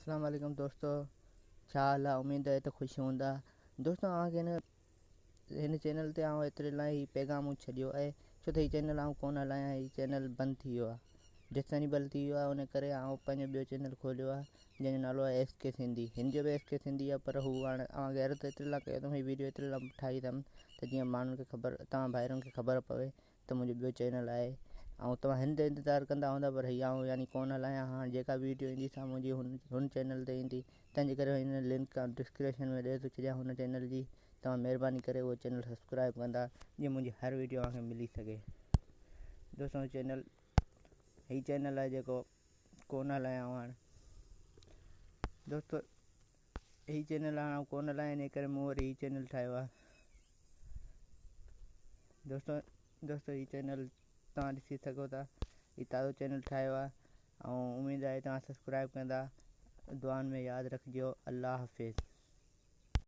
अस्सलाम वालेकुम दोस्तों, छा हाल आहे? उमेद आहे त ख़ुशि हूंदा। दोस्तों तव्हांखे हिन चैनल ते एतिरे लाइ ई पैगाम छॾियो आहे छो त हीउ चैनल कोन हलायां, हीउ चैनल बंदि थी वियो आहे। डिसेबल थी वियो आहे, उन करे पंहिंजो ॿियो चैनल खोलियो आहे जंहिंजो नालो आहे SK सिंधी। हिन जो बि SK सिंधी आहे, पर हू हाणे गैरत एतिरे लाइ कयो अथऊं, हीअ वीडियो एतिरे लाइ ठाही अथमि त जीअं माण्हुनि खे ख़बर, तव्हां भाइरनि खे ख़बर पवे त मुंहिंजो ॿियो चैनल आहे। तव्हां हिन ते इंतज़ारु कंदा हूंदा, पर हीअ यानी कोन हलायां। हाणे जेका वीडियो ईंदी सां मुंहिंजी हुन चैनल ते ईंदी, तंहिंजे करे हिन लिंक डिस्क्रिप्शन में ॾेई थो छॾियां हुन चैनल जी। तव्हां महिरबानी करे उहो चैनल सब्सक्राइब कंदा जीअं मुंहिंजी हर वीडियो तव्हांखे मिली सघे। दोस्तों हीउ चैनल आहे जेको कोन हलायां हाणे। दोस्तों हीउ चैनल हाणे कोन हलायां, इन करे मूं वरी हीउ चैनल ठाहियो आहे। दोस्तों हीउ चैनल तव्हां ॾिसी सघो था, हीउ ताज़ो चैनल ठाहियो आहे ऐं उमेदु आहे तव्हां सब्सक्राइब कंदा। दुआनि में यादि रखिजो। अल्लाह हाफ़िज़।